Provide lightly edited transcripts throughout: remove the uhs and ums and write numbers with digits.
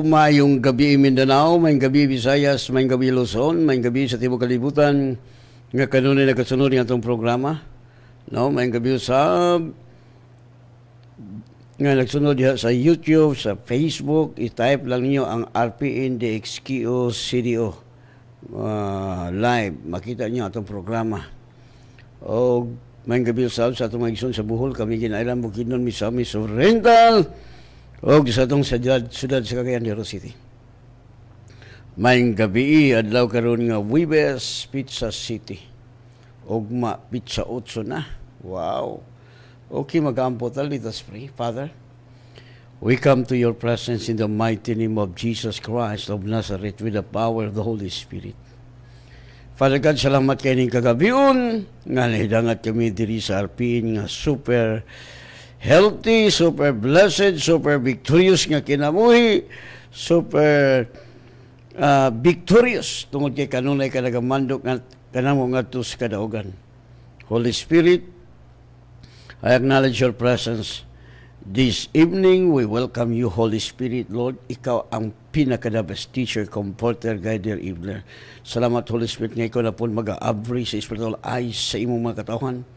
mayong gabi Mindanao, mayong gabi Visayas, mayong gabi Luzon, mayong gabi sa Timog Kalibutan, nga kanunay nakasunod ng atong programa. No, mayong gabi sa nga nagsunod diha sa YouTube, sa Facebook, i-type lang niyo ang RPN DXQO CDO live, makita niyo atong programa. O mayong gabi sa atong mga igsoon sa Bohol, kami ginailan Bukidnon, Misamis Oriental, o sa itong siyudad sa Cagayan de Oro City. Maying gabi, adlaw karon nga Wibes, Pizza City. Ogma, Pizza 8 na. Wow. Okay, mag-aampo tal, let us pray. Father, we come to your presence in the mighty name of Jesus Christ of Nazareth with the power of the Holy Spirit. Father God, salamat kayo ning kagabion, nga nahidangat kami diri sa RPN nga super healthy, super blessed, super victorious nga kinabuhi, super victorious tungod kay kanunay ka nagamandok nga kanamo ngadto sa kadaugan. Holy Spirit, I acknowledge your presence this evening. We welcome you, Holy Spirit, Lord. Ikaw ang pinaka-the best teacher, comforter, guider, enabler. Salamat, Holy Spirit, nga ikaw na po mag-a-abri sa spiritual eyes sa imong mga katawhan.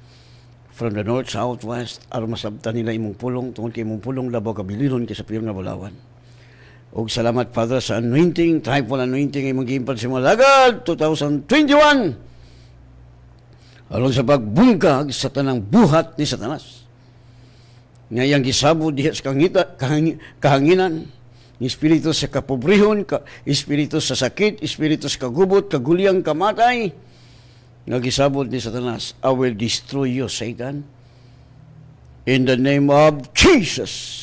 From the north, south, west, aron masabtan nila imong pulong, tungkol kay imong pulong, labaw kabilinon kay sa piyong nga bulawan. O salamat, Father, sa anointing, triumphal anointing, imong giimpad sa mga lagad, 2021, aron sa pagbungkag sa tanang buhat ni Satanas. Ngayang gisabo diha sa kahanginan, ni espiritu sa kapobrehon, espiritu sa sakit, espiritu sa kagubot, kagulyang, kamatay, nagisabot ni Satanas, I will destroy you, Satan, in the name of Jesus.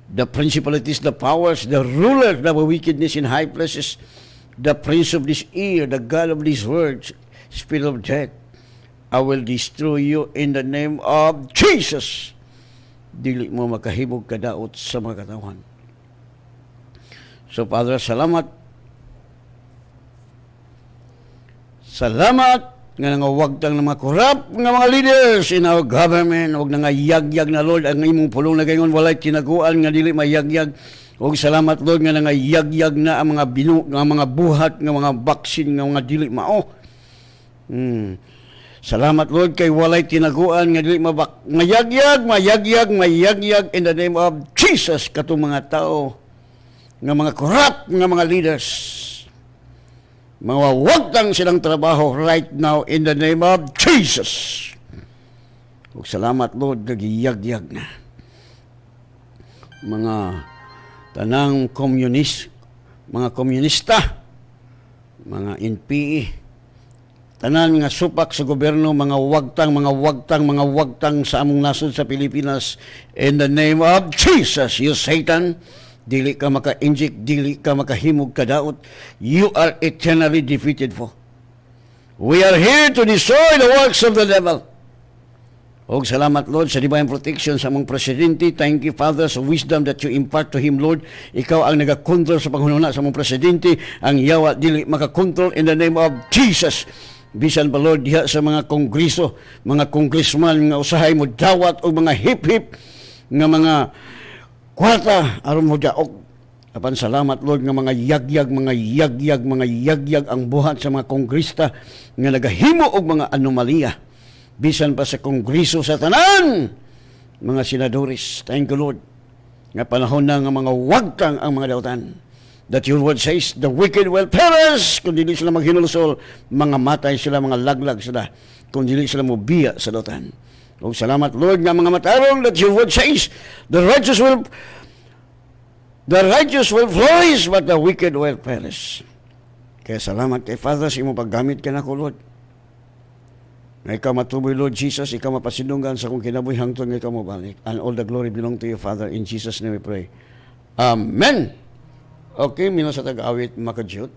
The principalities, the powers, the rulers of wickedness in high places, the prince of this air, the god of these words, spirit of death, I will destroy you in the name of Jesus. Dili mo makahibog kadaot sa mga katawan. So, Father, salamat. Salamat nga nangawagtang ng mga korap nga mga leaders in our government, og nangayagyag na, Lord, ang imong pulong na gayon walay tinaguan nga dili mayagyag. Og salamat, Lord, nga nangayagyag na ang mga mga buhat nga mga baksin nga mga dili mao. Salamat, Lord, kay walay tinaguan nga dili mayagyag in the name of Jesus katong mga tao nga mga korap nga mga leaders. Mawawagtang silang trabaho right now in the name of Jesus. Ug salamat, Lord, gagiyagyag na mga tanang mga komunista, mga NPE, tanan nga supak sa gobyerno, mga wagtang sa among nasod sa Pilipinas, in the name of Jesus, you Satan, dili ka maka-inject, dili ka makahimog kadaot. You are eternally defeated for. We are here to destroy the works of the devil. Og salamat, Lord, sa divine protection sa among presidente. Thank you, Father, sa wisdom that you impart to him, Lord. Ikaw ang nagakontrol sa panghunahuna sa among presidente. Ang yawa dili makakontrol in the name of Jesus. Bisan pa, Lord, diha sa mga kongreso, mga congressman nga usahay mo dawat o mga hip-hip nga mga kwarta aron mo daog. Apan salamat, Lord, nga mga yagyag ang buhat sa mga kongrista nga nagahimo og mga anomalya bisan pa sa kongreso sa tanan mga senadores. Thank you, Lord, nga panahon na nga mga wagtang ang mga dautan, that your word says the wicked will perish kung dili sila maghinulusol, mga matay sila, mga laglag sila kung dili sila mobiya sa dautan. O salamat, Lord, nga mga matarong, that your word says the righteous will flourish, but the wicked will perish. Kaya salamat kay Father sa imong paggamit ka na ko, Lord. Nga ikaw matuboy, Lord Jesus, ikaw mapasinunggan sa kong kinabuhi hangtod nga ikaw mabalik. And all the glory belong to you, Father. In Jesus' name we pray. Amen. Okay, mino sa tag-awit makajut.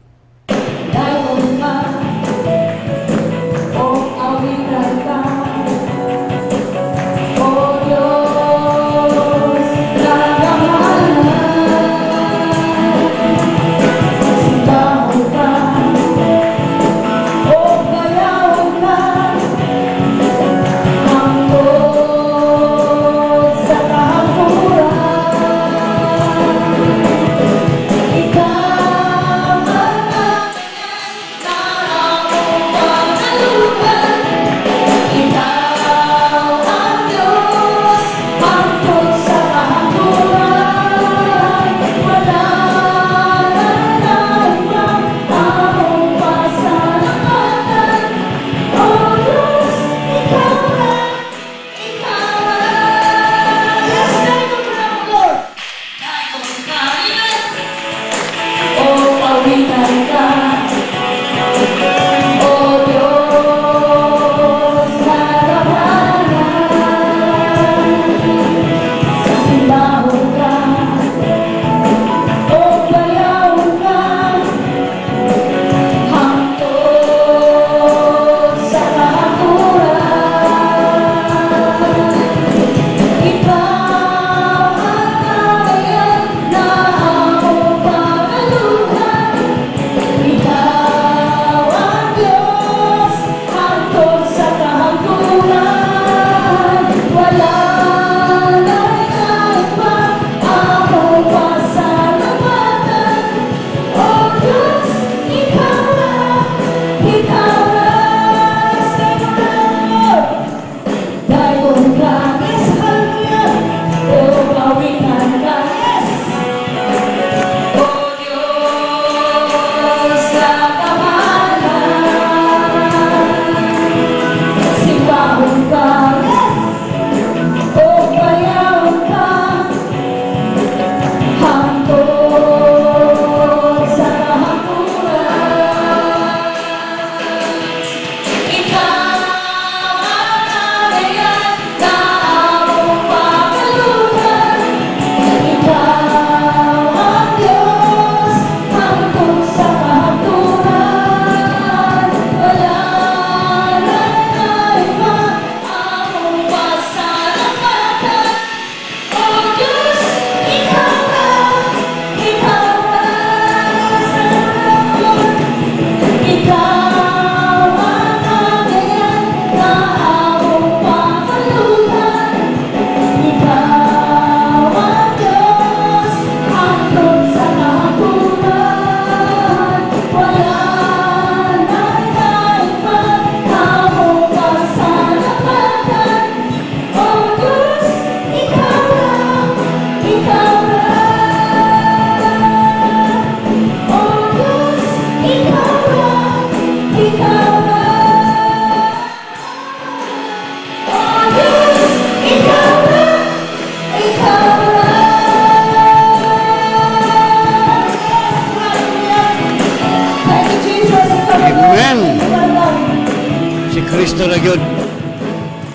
Kristo na yun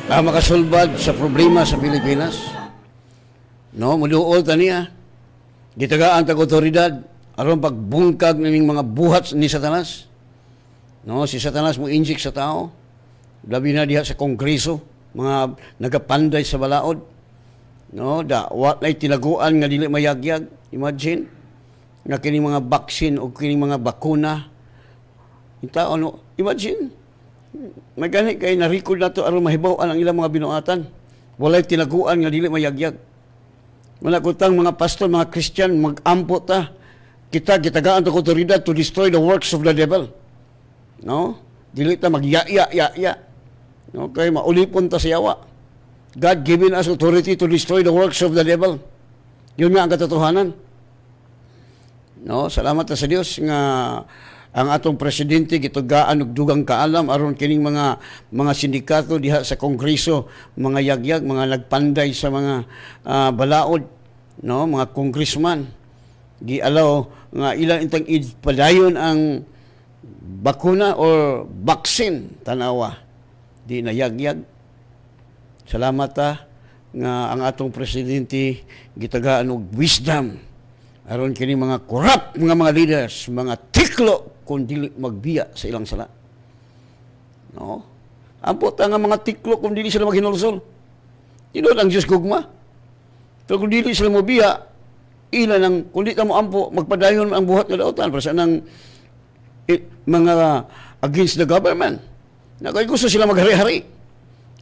ang makasulbad sa problema sa Pilipinas. No, muduol ta niya. Gitagaan tag otoridad aron pagbungkag ning mga buhat ni Satanas. No, si Satanas mo inject sa tao. Labi na diha sa Kongreso, mga nagapanday sa balaod. No, wa nay tinaguan nga dili mayagyag. Imagine nga kining mga vaccine o kining mga bakuna. Ita ano, imagine. May gani kay na-record na to aron mahibaw-an ang ilang mga binuatan. Walay tinaguan nga dili mayagyag. Wala kutang mga pastor, mga Christian, mag-ampo ta. Kita gitagaan ta otoridad to destroy the works of the devil. No? Dili ta magya-ya. No? Kay maulipon ta sa yawa. God given us authority to destroy the works of the devil. Yun nga ang katotohanan. No, salamat ta sa Dios nga ang atong presidente gitugaan og dugang kaalam aron kining mga sindikato diha sa Kongreso, mga yagyag, mga nagpanday sa mga balaod, no, mga congressman gialaw nga ilang intang padayon ang bakuna or vaccine tanawa di na yagyag. Salamat ta nga ang atong presidente gitagaan og wisdom aron kini mga corrupt mga leaders, mga tiklo kung dili magbiya sa ilang sala. No? Ampot nga mga tiklo kung dili sila maghinulsol. Tinuod ang Diyos gugma. Pero kung dili sila magbiya, ila nang kung di ka mo ampo, magpadayon ang buhat nga dautan para sa nang mga against the government. Na kaya gusto sila maghari-hari.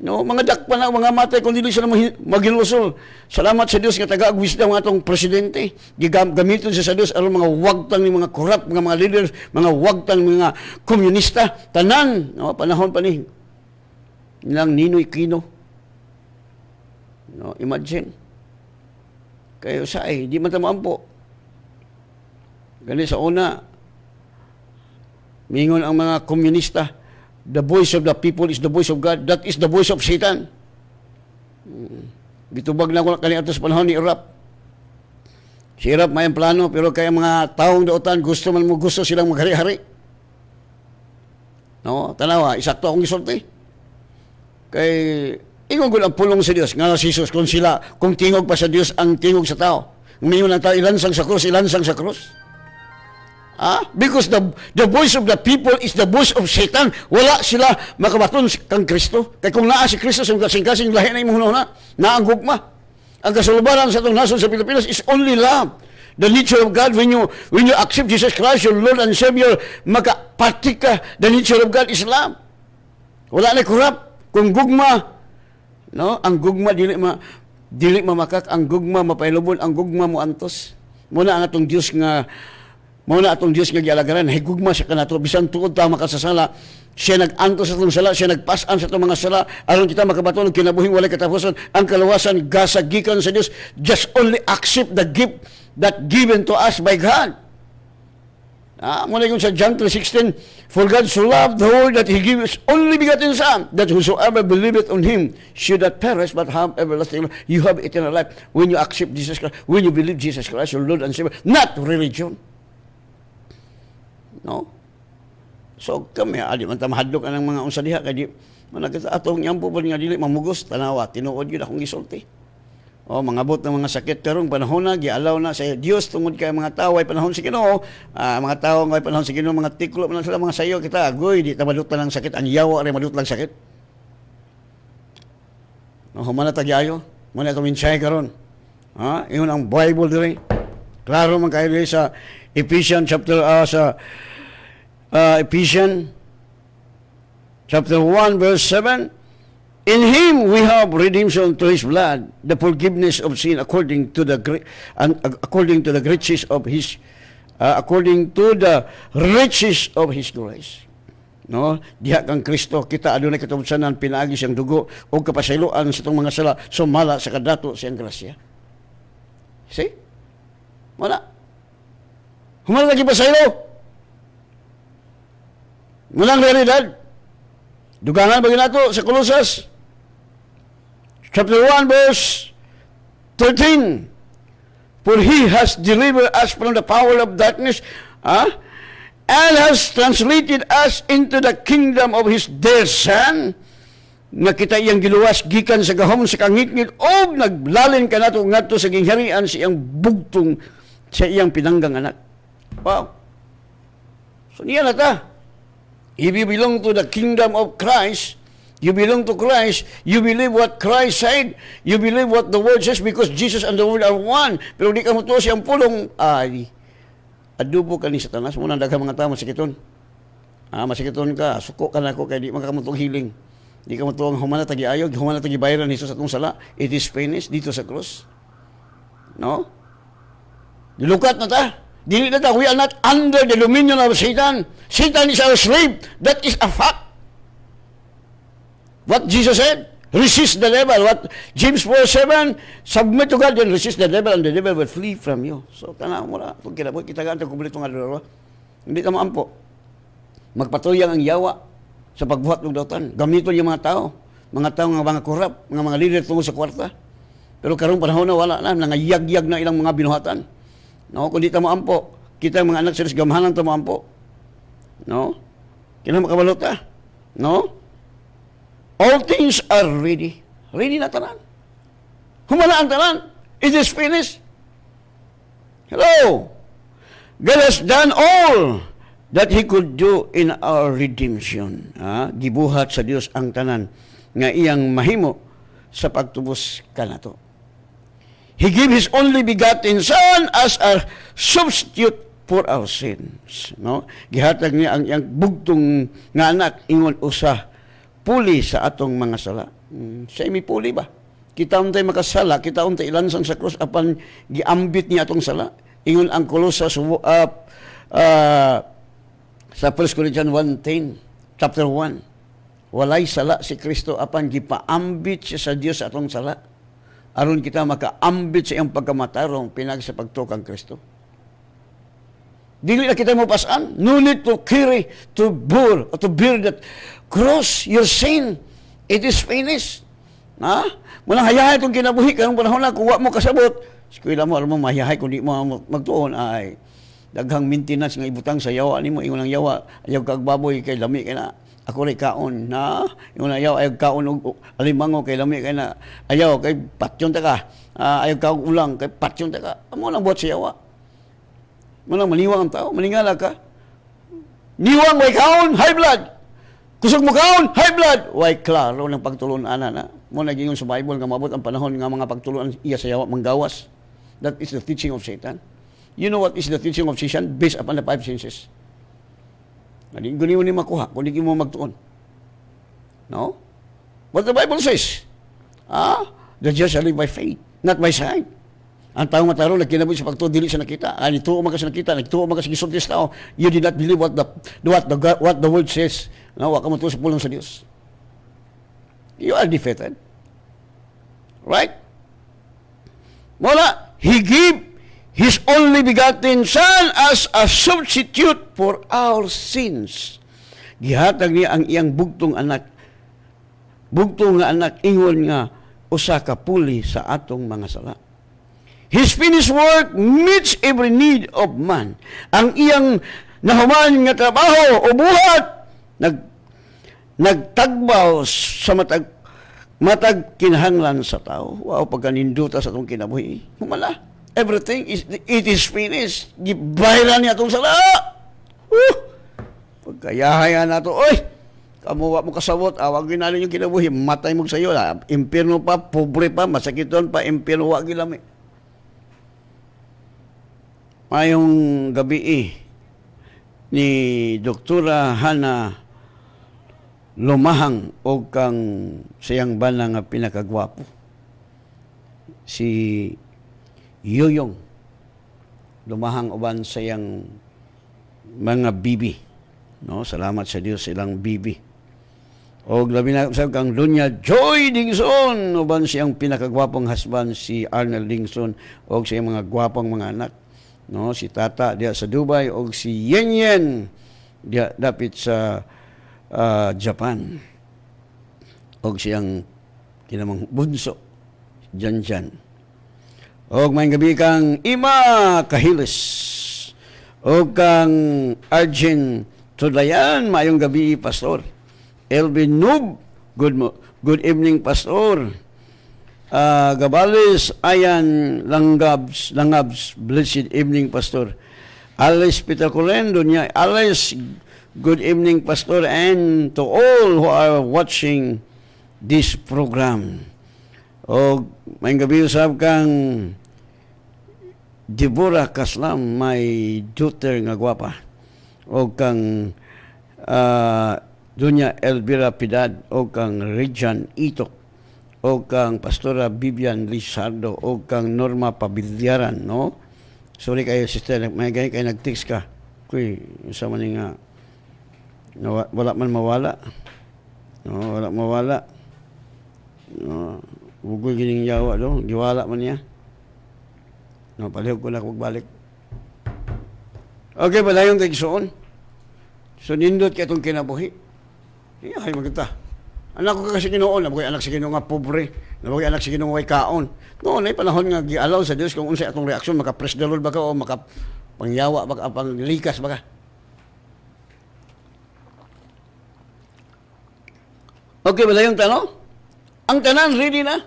No, mga dakpan na mga matay kung dili sila maghinulsol. Salamat sa Dios nga taga wisdom ng atong presidente. Gamiton siya sa Dios aron mga wagtang ni mga corrupt mga leaders, mga wagtang mga komunista tanan, no, panahon pa ni nilang Ninoy Aquino. No, imagine. Kayo sa di man ta moampo. Gani sa una mingon ang mga komunista, the voice of the people is the voice of God. That is the voice of Satan. Gitubag na ko kani ato sa panahon ni Irap. Si Irap may plano pero kaya mga taong dautan gusto silang maghari-hari. No, tanawa, isakto akong gisulti. Kay ingon gud ang pulong sa Dios nga si Jesus kung tingog pa sa Dios ang tingog sa tao. Umingon ang tao ilansang sa krus. Because the voice of the people is the voice of Satan. Wala sila makabaton kang Kristo. Kaya kung naa si Kristo sa kasing-kasing lahi na imong na ang gugma. Ang kasulubaran sa itong nason sa Pilipinas is only love. The nature of God, when you accept Jesus Christ, your Lord and Savior, makapartik ka. The nature of God is love. Wala na corrupt. Kung gugma, no, ang gugma dili mamakak, ang gugma mapailubon, ang gugma mo antos. Muna ang atong Dios nga gialagaran, higugma siya kanato bisan tuod ta makasasala. Siya nag-anto sa itong sala, siya nagpasan sa itong mga sala, aron kita makabaton ng kinabuhing walay katapusan, ang kalawasan gasagikan sa Dios. Just only accept the gift that given to us by God. Muna yung sa John 3:16, for God so loved the world that He gave His only begotten Son, that whosoever believeth on Him should not perish but have everlasting life. You have eternal life when you accept Jesus Christ, when you believe Jesus Christ, your Lord and Savior, not religion. No? So kami adi man ta mahadlok ang mga unsa diha kay di managata atong yampo pa nga dili mamugos tanawa tinuod gyud akong gisulti. Mga bot ng mga sakit karong panahon na gialaw na sa Dios tungod kay mga tao ay panahon sa Ginoo. Mga tao ay panahon sa Ginoo, mga tiklo man sila mga sayo kita agoy di ta madutan ng sakit ang yawa ray madutlang sakit. No humana ta giayo mo na to minsay karon. Ingon ang Bible diri. Klaro man kayo sa Ephesians Ephesians chapter 1 verse 7, in Him we have redemption through His blood, the forgiveness of sin according to the riches of His grace. No, diha kang Kristo kita adunay katubsanan pinaagi siyang dugo o kapasayloan sa itong mga sala sumala sa kadato siyang grasya. See? Wala. Humala lagi pasaylo. Walang realidad. Dugangan bagi nato sa Colossus chapter 1 verse 13. For He has delivered us from the power of darkness and has translated us into the kingdom of His dear Son, nga kita iyang giluwas gikan sa gahom sa kangitngit o naglalin ka nato ngadto sa gingharian sa iyang bugtong sa iyang pinanggang anak. Wow. So niya na ta. If you belong to the kingdom of Christ, you belong to Christ, you believe what Christ said, you believe what the Word says, because Jesus and the Word are one. Pero di ka mo to siyang pulong, ay, adubo ka ni Satanas, muna daghang mga tao masikiton. Masikiton ka, suko ka na ako, kaya di makamutong healing. Di ka mo to ang humana tagi ayog, humana tagi bayaran ni Jesus atong sala. It is finished dito sa cross. No? Dilukat na ta. Dili na ta. We are not under the dominion of Satan. Satan is our slave. That is a fact. What Jesus said, resist the devil. What James 4:7, submit to God and resist the devil and the devil will flee from you. So, tanaw mo na. Kung kinabuhi, kita ganito kumulito nga dalawa. Hindi ka maampo. Magpatuyang ang yawa sa pagbuhat ng dautan. Gamiton yung mga tao nga mga korap, mga leader tungo sa kwarta. Pero karong panahon na wala na, nangayagyag na ilang mga binuhatan. No, kung di ta maampo, kita mga anak sa gamhanan ta maampo. No? Kailan makabalo ta? No? All things are ready. Ready na tanan. Humana ang tanan. It is finished. Hello. God has done all that He could do in our redemption. Gibuhat sa Dios ang tanan nga iyang mahimo sa pagtubos kanato. He gave His only begotten Son as a substitute for our sins. No? Gihatag niya ang iyang bugtong nga anak ingon usa puli sa atong mga sala. Siya may puli ba? Kita untay makasala, kita untay ilansan sa krus apan giambit niya atong sala. Ingon ang Colossus sa 1 Corinthians 1:10, chapter 1, walay sala si Kristo apan gipaambit siya sa Dios sa atong sala. Aron kita makaambit sa iyang pagkamatarong pinag sa pagtukang Kristo. Dili na kita mo pasan. No need to carry, to bear that cross, your sin. It is finished. Muna hayahay itong kinabuhi karong panahon na kung wa mo kasabot. Eskwela mo, alam mo, mahiyahay kung di mo magtuon ay daghang maintenance nga ibutang sa yawa nimo ingon ang yawa ayaw kag baboy kay lami kay na ako ray kaon na ingon ayaw ayaw kaon og alimango kay lami kay na ayaw kay patyon ta ka ayaw ka ulang kay patyon ta ka amo lang buhat sa yawa mo lang maniwang ang tao maningala ka niwang way kaon high blood kusog mo kaon high blood way klaro ng pagtulon ana na mo nagingon sa Bible nga mabot ang panahon nga mga pagtulon iya sa yawa manggawas. That is the teaching of Satan. You know what is the teaching of Satan based upon the five senses? Hindi ko ni makuha kung hindi mo magtuon. No? What the Bible says? The just shall live by faith, not by sight. Ang taong mataro, nagkinabuhi sa pagtuon, dili siya nakita. Nagtuo man ka sa nakita, nagtuo man ka sa gisultis tao. You did not believe what the word says. No? Waka mo to sa pulong sa Diyos. You are defeated. Right? Wala. He gave His only begotten Son as a substitute for our sins. Gihatag niya ang iyang bugtong anak. Bugtong nga anak, ingon nga, usa ka puli sa atong mga sala. His finished work meets every need of man. Ang iyang nahuman nga trabaho o buhat, nagtagbaw sa matag kinahanglan sa tao. Wow, pagkaninduta sa atong kinabuhi. Humala. Everything it is finished. Gibayran niya itong sala. Pagkayahayan na ito, oy, kamuha mo kasabot, awag ginalin yung kinabuhi, matay mo sa iyo, impirno pa, pobre pa, masakiton pa, impirno, wag gilami. Mayong gabi ni Doktora Hana Lumahang o kang siyang bana nga pinakagwapo. Si Yoyong Lumahang uban sa iyang mga bibi. No, salamat sa Dios ilang bibi. O labi na sa kang Dunya Joy Dingson uban siyang pinakagwapong husband si Arnold Dingson o sa iyang mga gwapong mga anak. No, si Tata diya sa Dubai o si Yen Yen diya dapit sa Japan. O siyang kinamang bunso Jan. Og may gabi kang Ima Kahilis. O kang Arjen Tulayan, mayong gabi, Pastor. Elvin Noob, good evening, Pastor. Gabales, Ayan Langabs, blessed evening, Pastor. Alice Peter Colendo niya, Alice, good evening, Pastor, and to all who are watching this program. O mayong gabi, usab kang Deborah Kaslam, may daughter nga gwapa. O kang Dunya Elvira Pidad, o kang Rejan Itok, o kang Pastora Vivian Lizardo, o kang Norma Pabilyaran, no? Sorry kayo, sister, may ganyan kayo nag-text ka. Kuy, sa man nga, wala man mawala. No, wala mawala. No, bugoy gining yawa, no? Giwala man niya. No, palihog ko na magbalik. Okay, palayong kagsoon. So, nindot ka itong kinabuhi. Ay, maganda. Anak ko kasi Ginoo, nabuhay anak sa Ginoo nga pobre, nabuhay anak sa Ginoo nga kaon. Noon ay panahon nga gialaw sa Dios kung unsa atong reaksyon, maka-press the Lord ba ka o maka-pangyawa ba ka, panglikas ba ka. Okay, palayong tanong? Ang tanan, ready na?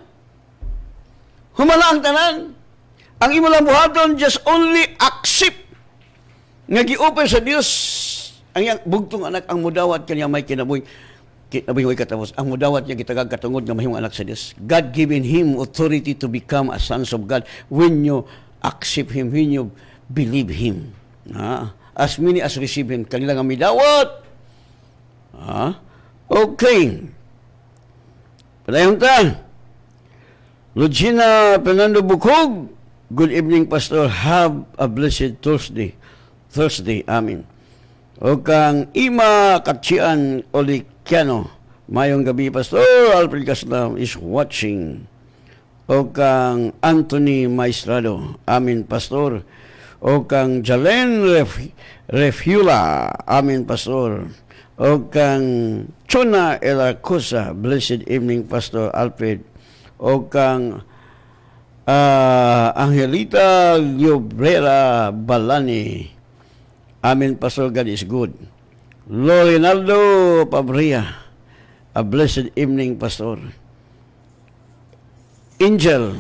Humala ang tanan. Ang imo lang buhaton, just only accept nga gi-offer sa Dios ang iyang bugtong anak, ang mudawat kanya may kinabuhi katapos. Ang mudawat niya gitagag katungod nga mahimong anak sa Dios. God given him authority to become a sons of God when you accept him, when you believe him. As many as receive him, kanila nga midawat. Okay. Padayong ta. Lugina Fernando Bukog, good evening, Pastor. Have a blessed Thursday. Amen. O kang Ima Katsian Olikiano, mayong gabi, Pastor. Alfred Caslam is watching. O kang Anthony Maestrado, amen, Pastor. O kang Jalen Refula, amen, Pastor. O kang Chona Elacosa, blessed evening, Pastor Alfred. O kang Angelita Llobrera Balani, amen, Pastor. God is good. Lorinaldo Pabria, a blessed evening, Pastor. Angel,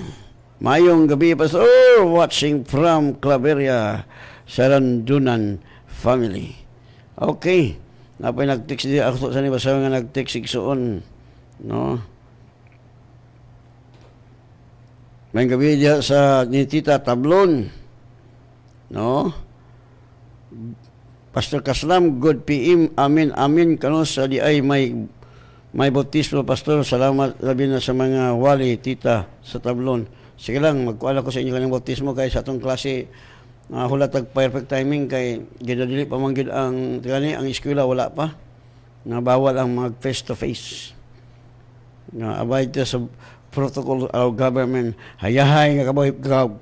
mayong gabi, Pastor, watching from Claveria, Sarandunan family. Okay. Napay nag-text di ako sa ni basa nga nag-text igsuon, no? May gabi diya sa ni Tita Tablon, no? Pastor Kaslam, good PM, amen, amen. Kano sa di ay may bautismo, Pastor. Salamat labi na sa mga wali, Tita, sa Tablon. Sige lang, magkuala ko sa inyo kanyang bautismo kay sa atong klase. Hulatag perfect timing kay ginadili pa manggid ang gani ang eskwela wala pa nga bawal ang mag face to face nga abide sa protocol of government. Hayahay nga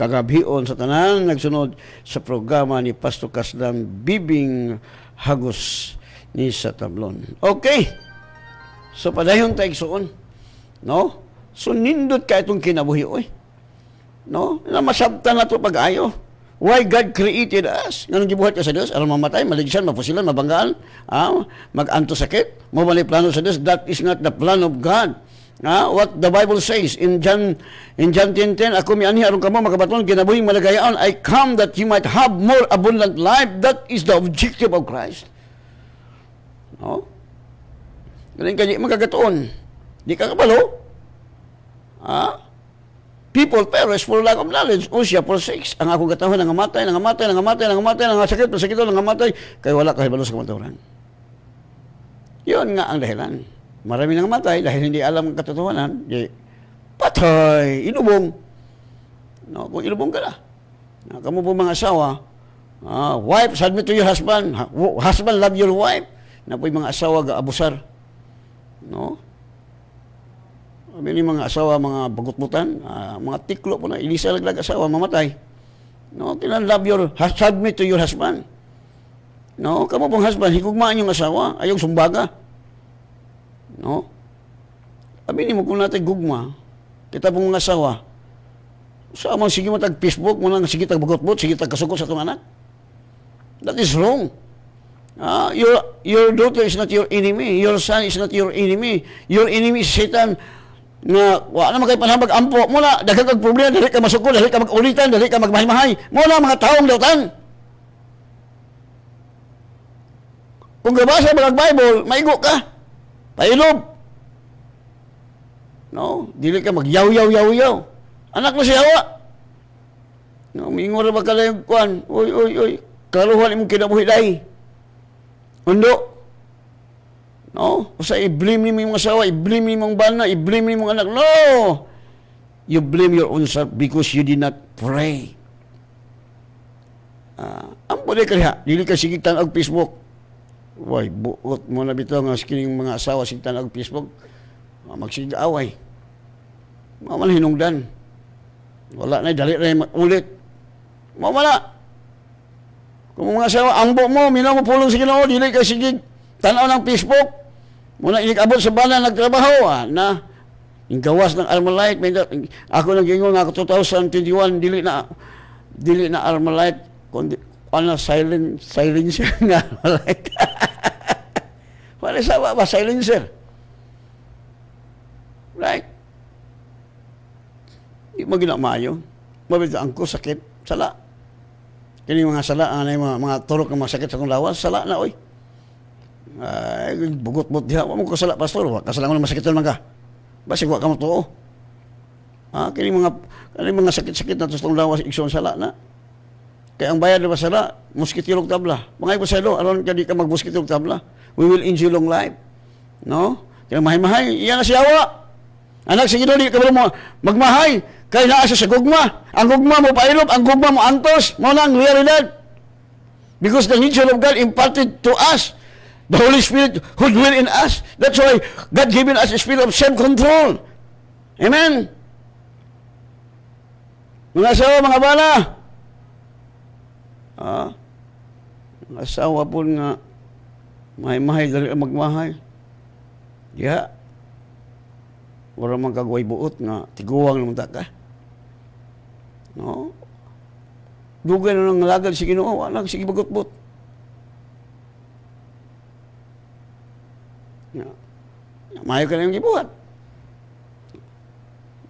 kagabion sa tanan nagsunod sa programa ni Pastor Kaslam Bibing Hagos ni sa Tablon. Okay, so padayon tayo igsuon, no? So nindot ka itong kinabuhi oy, no? Na masabtan na to pag-ayo. Why God created us? Nga nang gibuhat ka sa Diyos, aron mamatay, maligsan, mapusilan, mabanggaan, mag-anto sakit, mo mali plano sa Diyos. That is not the plan of God. What the Bible says in John 10:10, ako mianhi aron kamo makabaton kinabuhing malagayon, I come that you might have more abundant life. That is the objective of Christ. No? Ganun kanya magagatoon. Di ka kabalo. People perish for lack of knowledge. Usya 4:6. Ang akong katawhan nangamatay, nangasakit, nangamatay, kay wala kahibalo sa kamatawaran. Yun nga ang dahilan. Marami nangamatay dahil hindi alam ang katotohanan. Di, patay, inubong. No, kung inubong ka na. Kamu po mga asawa, wife, submit to your husband. Husband, love your wife. Na po yung mga asawa ga-abusar. No? Sabi ni mga asawa, mga bagutbutan, mga tiklo po na, ilisa laglag asawa, mamatay. No, love your, submit to your husband. No, kamo pong husband, higugmaan yung asawa, ayaw sumbaga. No? Sabi ni mo, kung natin gugma, kita pong mga asawa, sa sige mo tag Facebook, mo lang sige tag bagutbut, sige tag kasugod sa itong anak. That is wrong. Your daughter is not your enemy. Your son is not your enemy. Your enemy is Satan. Nga, wala naman kayo panahon mag-ampo. Muna, daghang kag problema, dali ka masuko, dali ka mag-ulitan, dali ka magmahay-mahay. Muna, mga taong dautan. Kung gabasa mo Bible, maigo ka. Pailob. No, dili ka mag-yaw-yaw-yaw-yaw. Anak mo si Hawa. No, mingo na ba ka lang kuan? Oy. Klaruhan imong kinabuhi dahi. Undo. No? Usa i-blame ni mong asawa, i-blame ni mong bana, i-blame ni mong anak. No! You blame your own self because you did not pray. Ang pwede ka liha, dili ka sigitan og Facebook. Why, buot mo na bito nga sikining mga asawa sigitan og Facebook. Magsigaaway. Maman hinungdan. Wala na, dali na ulit. Mamala. Kung mga asawa, ambo mo, minaw mo pulong sa Ginoo, dili ka sigig. Tanaw ng Facebook. Muna inikabot sa bana nagtrabaho, na yung gawas ng Armalite, ako nag-ingon nga ako 2021, dili na Armalite, kundi silencer nga Armalite. Wala sawa ba, silencer? Right? Di mo ginamayo. Mabitaan ko, sakit, sala. Kini mga sala, mga turok ng mga sakit sa kong lawas, sala na, oy. Ay, bugot-but diha. Wala mo kasala, pastor. Kasalangan ng masakit naman ka. Basig, wala ka mo to. Kini mga sakit-sakit na tostong lawas, ikson sala na. Kaya ang bayad na sala, muskitilog tabla. Mga ipo salo, aron ka di ka magmuskitilog tabla. We will enjoy long life. No? Kaya mahay-mahay, iyan na si Hawa. Anak, sige doon, di ka mo magmahay. Kaya naasa sa gugma. Ang gugma mo pailop, ang gugma mo antos. Mo na ang realidad. Because the nature of God imparted to us. The Holy Spirit who dwell in us. That's why God given us a spirit of self-control. Amen? Mga asawa, mga bana. Mga asawa po nga, mahay-mahay, dali magmahay. Diya. Wala man kagway buot nga, tiguwang naman ka. No? Dugay na lang lagad si Ginoo, wala, sige bagot-bot. Mayo ka na yung gibuhat.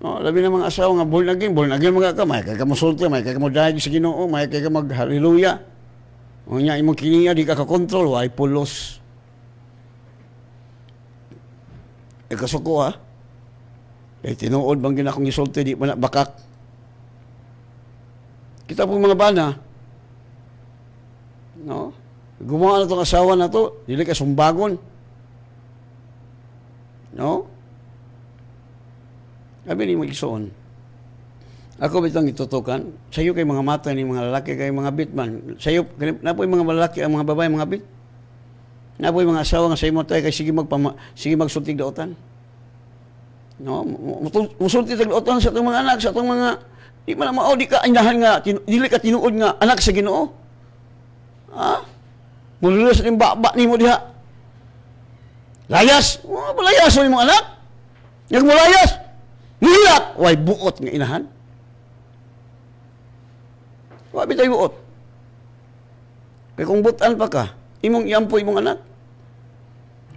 No, labi na mga asawa nga born again mga ka, may kay ka mosulti, may kay ka modayag sa Ginoo, may kay ka mag-hallelujah. O nya imong kiniya di ka ka-control, why pulos. Kasuko ha. Tinuod bang ginakong gisulti di man bakak. Kita pong mga bana, no? Gumawa na itong asawa na to, dili ka sumbagon. No? Sabi ni Magsoon, ako bitang itutukan, sayo kay mga mata ni mga lalaki, kay mga bitman. Sayo, na po yung mga lalaki, ang mga babae, mga bit. Na po yung mga asawa nga sayo mo tayo, kay sige magsultig daotan. No? Musultig daotan sa itong mga anak, sa itong mga, di man mao, di ka inahan nga, dili ka tinuod nga, anak sa Ginoo. Mululos ng baba ni mo diha. Layas! Malayas mo yung mga anak. Yung mulayas, nilak! Way, buot nga inahan. Wabi tayo buot. Kaya kung butan pa ka, imong iampo imong anak.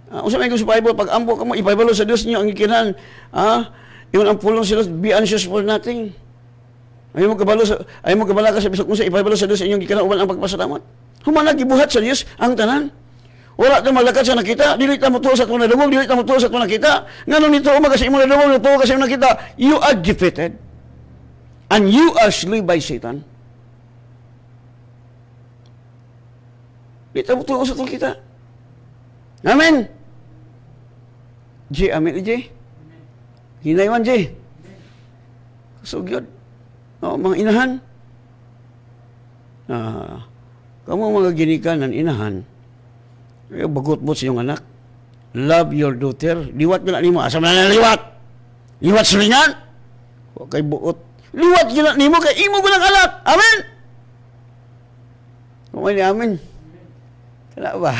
Usap may gusto Bible, pag ampo ka mo, ipabalo sa Diyos niyo ang ikinan. Iyon ang pulong sila, be anxious for nothing. Ayaw mo kabala ka sa bisok mo sa ipabalo sa Diyos inyong ikinan, uban ang pagpasalamat. Humanag, ibuhat sa Diyos ang tanan. Wala ito malakad sa nakita, dili ta mo tuwa sa ito nadumog, dili ta mo tuwa sa ito nakita. Nganon nito, umaga sa imo nadumog, natuwa kasi nakita, you are defeated. And you are slain by Satan. Dili ta mo tuwa sa ito nakita. Amen. J, amen, J. Hinaywan, J. So good. Mga inahan. Kamu mga ginikan ng inahan, bagot-bot sa iyong anak. Love your daughter. Liwat ka na ni mo. Asa man na liwat? Liwat sulingan? Huwag kay buot. Liwat ka na ni mo kay imo ko ng anak. Amen? Kumay ni amen. Kala ba?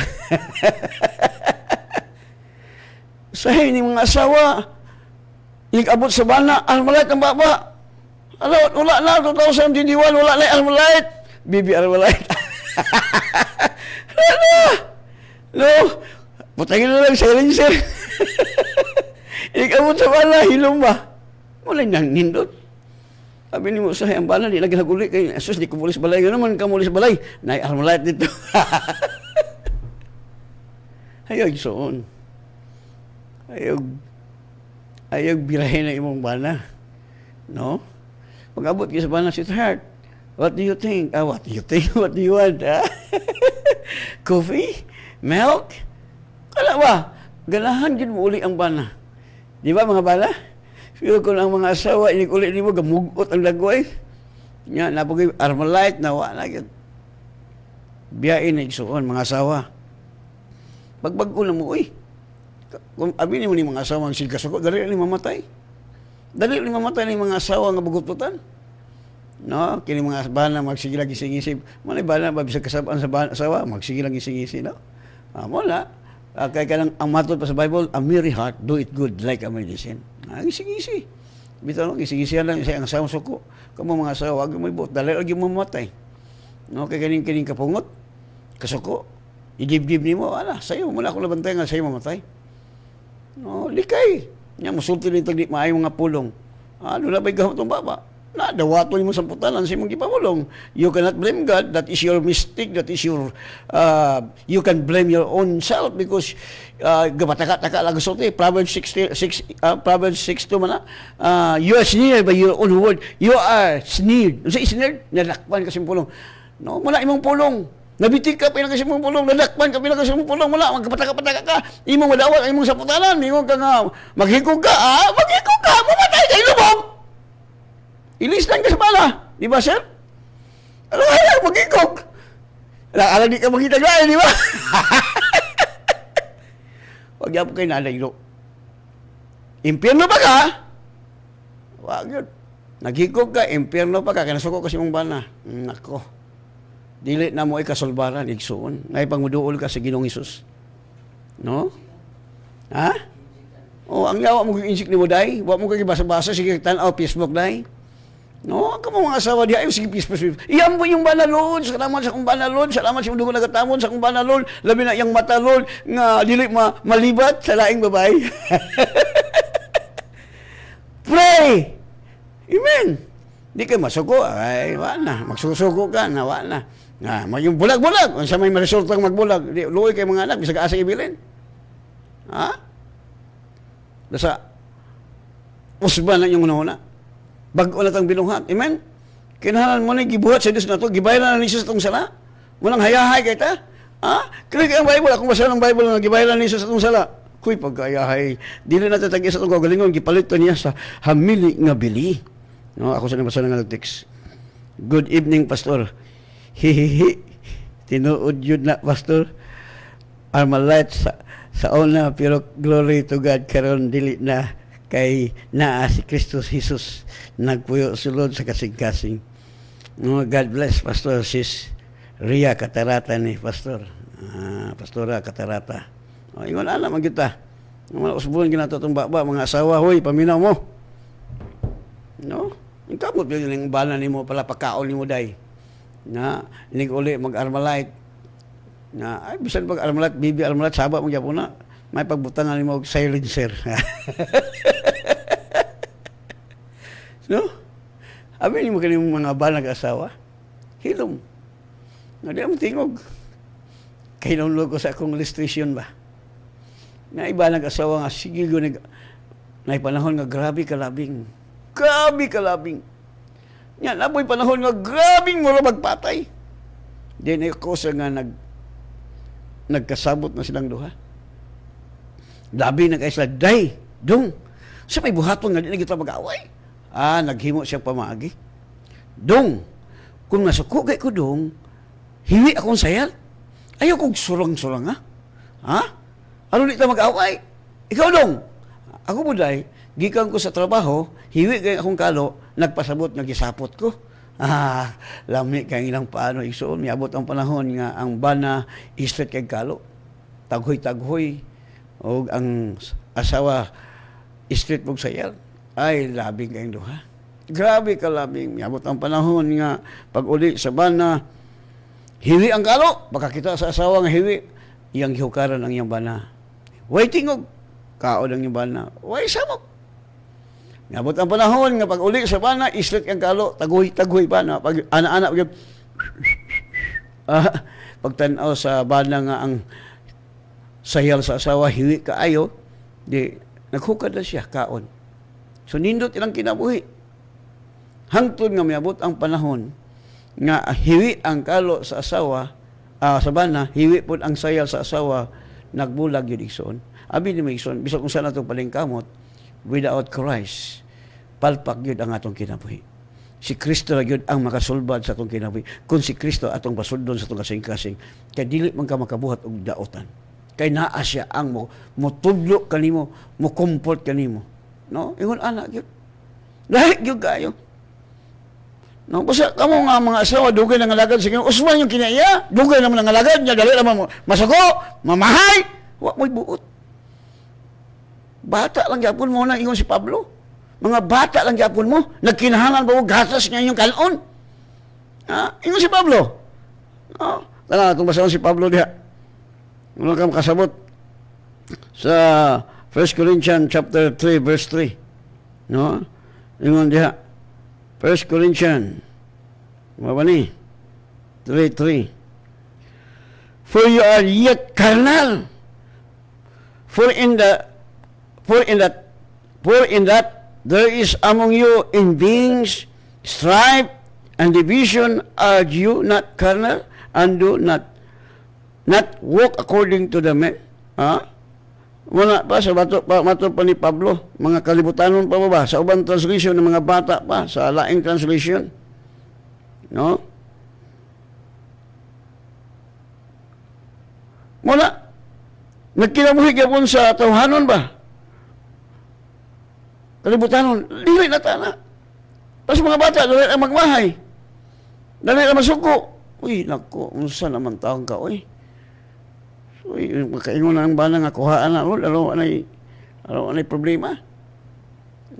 Sahin ni mga asawa, ikabot sa bana, Armalite ang baba. Alawat, wala na, 2021, wala na Armalite. Bibi Armalite. Ano? No, putangin na lang silencer. Ikamot sa bala, hilom ba? Wala nang nindot. Sabi ni mo sa ang bala, di lagi naguli kay asus, di ko mulis balay. Nga naman ka mulis balay. Armalite dito. Ayog soon. Ayog birahin na imong bana. No? Pag-abot ka sa bana, sweetheart, what do you think? What do you think? What do you want? Coffee? Milk? Kala ba? Ganahan din mo uli ang bana. Di ba mga bana? Pero kung ang mga asawa, inik-uli ni mo, gamugot ang lagway. Nga, napagay Armalite, nawa na yun. Biyain na igsuon, mga asawa. Pagbag-o na mo, uy. Kung abinin mo ni mga asawa ang silkasuko, dali ni mamatay. Dali ni mamatay ni mga asawa nga bagututan. No, kini mga bana magsige lagi singisip. Manay bana ba bisag kasabaan sa asawa, magsige lagi singisi, no? Wala. Kay kanang ang matod pa sa Bible, a merry heart do it good like a medicine. Gising-gisi. Bitaw no, gising-gisi lang sa ang asawa suko. Kamo mga asawa, wag mo ibot, dali lagi mamatay. No, kay kining kapungot, kasuko. Idibdib nimo, ala, sayo muna ako labantay nga sayo mamatay. No, likay. Nya musulti ni tagdi maayo mga pulong. Ano na ba'y gahot ng baba? Nadawato ni mo sa putanan sa imong gipamulong. You cannot blame God. That is your mistake. That is your, you can blame your own self because gabataka-taka lang sulti. Proverbs 6:2 man you are sneered by your own word. You are sneered. Ano siya sneered? Nadakpan kasi pulong. No, wala imong pulong. Nabitik ka pinaka imong pulong, nadakpan ka pinaka imong pulong, wala magkapataka-pataka ka. Imong madawat imong sa putanan, imong ka nga maghikog ka, maghikog ka, mamatay kay lubog. Ilis lang ka sa bala. Di ba, sir? Ano kaya? Mag-ikog. Alam di ka magkitagay, di ba? Huwag yan po kayo nalaylo. Impyerno pa ka? Huwag yun. Naghikog ka, impyerno pa ka, kanasuko kasi mong bana. Nako. Dili na mo ikasulbaran, igsuon. Ngay pang muduol ka sa Ginoong Hesus. No? Ha? O, ang yawa mo insik ni mo, day. Huwag mo kagibasa-basa, sige, tanaw, Facebook, day. No, kamo mga asawa di ayo sige peace. Iyam mo yung banalon, salamat sa kong banalon, salamat sa dugo nagatamon sa kong banalon, labi na yang mata lon nga dili malibat sa laing babae. Pray. Amen. Di ka masuko, ay wala, magsusuko ka na wala. Yung bulag-bulag, unsa may maresultang magbulag, di luoy kay mga anak bisag asa ibilin. Ha? Basta usban na yung una. Bago na tang binuhat. Amen? Kinahanglan mo na gibuhat sa Diyos na ito. Gibayaran na ni Jesus itong sala. Walang hayahay kay ta. Kaya ang Bible. Akong basa ng Bible na gibayaran na ni Jesus itong sala. Kuy, pagkayahay. Dili na tatagya sa itong kagalingon. Gipalit niya sa hamili nga bili. No, ako sa nabasa ng text. Good evening, Pastor. Hihihi. Tinuod yun na, Pastor. Armalite sa una. Pero glory to God. Karon dili na. Kay naa si Kristo Jesus nagpuyo sulod sa kasing-kasing. God bless, Pastor Sis Ria Catarata ni Pastor. Pastora Catarata. Ingon ana man kita. Mga usbon ginato tong baba mga asawa, hoy, paminaw mo. No? Ingkamot gyud ning bana nimo pala pagkaon nimo day. Na inig uli mag-Armalite. Na ay bisan pag Armalite, bibi Armalite saba mo gyapon na. May pagbutangan nimo og silencer. No? Abi ni mo kani mga banag asawa. Hilom. Nga di mo tingog. Kay nung logo sa akong illustration ba. Na iba nag-asawa nga sige go na panahon nga grabe kalabing. Grabe kalabing. Nya naboy panahon nga grabing mura magpatay. Then ako sa nga nagkasabot na silang duha. Labi nag-aisla, day, dong. Sa may buhaton nga di na kita mag-away. Naghimo siya pamaagi. Dong, kung nasuko kay ko dong, hiwi akong sayal. Ayaw kong surang-surang, ha? Ano di ta mag-away? Ikaw dong. Ako mo day, gikan ko sa trabaho, hiwi kay akong kalo, nagpasabot, nagisapot ko. Lami kay ilang paano igsoon. Miabot ang panahon nga ang bana istret kay kalo. Taghoy-taghoy. O ang asawa street mong sayal, ay labing kayong duha. Grabe ka labing. Miabot ang panahon nga pag uli sa bana, Hiwi ang kalo, makakita sa asawa nga hiwi, iyang gihukaran ang iyang bana. Way tingog, kaon ang iyang bana. Way samok. Ngabot ang panahon nga pag uli sa bana, islit ang kalo, taguy bana. Pag anak-anak, pagtanaw sa bana nga ang sayal sa asawa, hiwi kaayo, di naghukad na siya, kaon. So nindot ilang kinabuhi. Hangtod nga miabot ang panahon nga hiwi ang kalo sa asawa, sa bana, hiwi po ang sayal sa asawa, nagbulag yun igsoon. Abi ni Mason, bisag kung saan atong palingkamot, without Christ, palpak yun ang atong kinabuhi. Si Kristo na yun ang makasulbad sa atong kinabuhi. Kung si Kristo atong basudon sa atong kasing-kasing, kaya dili man ka makabuhat og daotan. Kay naa siya ang mutudlo kanimo, mo comfort kanimo. No? Ingon anak yun. Dahil yun kayo. No, basta kamo nga mga asawa dugay nang alagad sige usman yung kinaiya, dugay naman ang alagad niya dali naman masako, mamahay, wa mo'y buot. Bata lang gyapon mo na ingon si Pablo. Mga bata lang gyapon mo, nagkinahanglan ba og gatas nga yung kanon? Ingon si Pablo. No, tara tong basahan si Pablo diha. Ano ka makasabot sa 1 Corinthians chapter 3 verse 3. No? Ingon diha. 1 Corinthians, mabani, 3:3. For you are yet carnal. For in that there is among you envyings, strife, and division. Are you not carnal, and do not walk according to the men? Wala pa sa mato pa ni Pablo, mga kalibutanon pa ba sa ubang translation ng mga bata pa sa laing translation. No? Wala. Nagkinabuhi gyapon sa tawhanon ba? Kalibutanon, dili na tana. Tapos mga bata, dali ang magmahay. Dali ang masuko. Uy, nako, unsa naman taong ka, uy. Uy, makaingon na ang bana nga kuhaan na, lalo anay problema.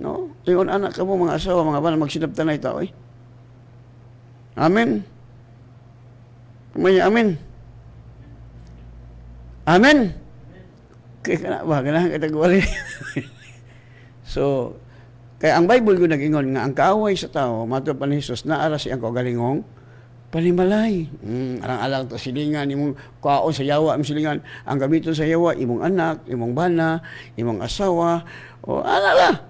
No? Ingon anak ka mo, mga asawa, mga bana, magsinabtanay tao, eh. Amen. Kumaya, amen. Amen. Kaya ka na ba, ganahan ka tagwali. So, kaya ang Bible ko nag-ingon nga, ang kaaway sa tao, matod pa ni Jesus, naara siyang kaugalingong, panimalay. Alang-alang to silingan, imong kaon sa yawa, imong silingan. Ang gamiton sa yawa, imong anak, imong bana, imong asawa, o alala.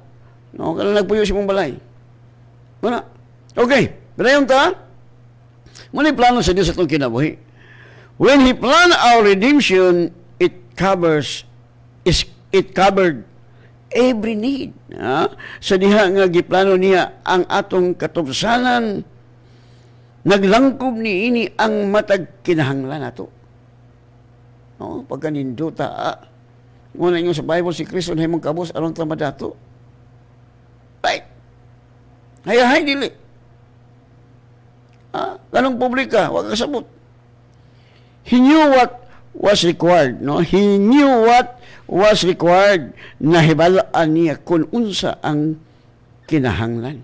No, kaya nagpuyo si imong balay. Wala. Okay, binayon ta. Muna plano sa Diyos atong kinabuhi. When He planned our redemption, it covered every need. Sa diha nga giplano niya ang atong katubsanan, naglangkob ni ini ang matag kinahanglan nato. No, pagka ninduta, muna inyo sa Bible si Kristo na himong kabus aron ta madato. Right? Hayahay dili. Ganong publika, wag kasabot. He knew what was required, no? He knew what was required na hibalaan niya kung unsa ang kinahanglan.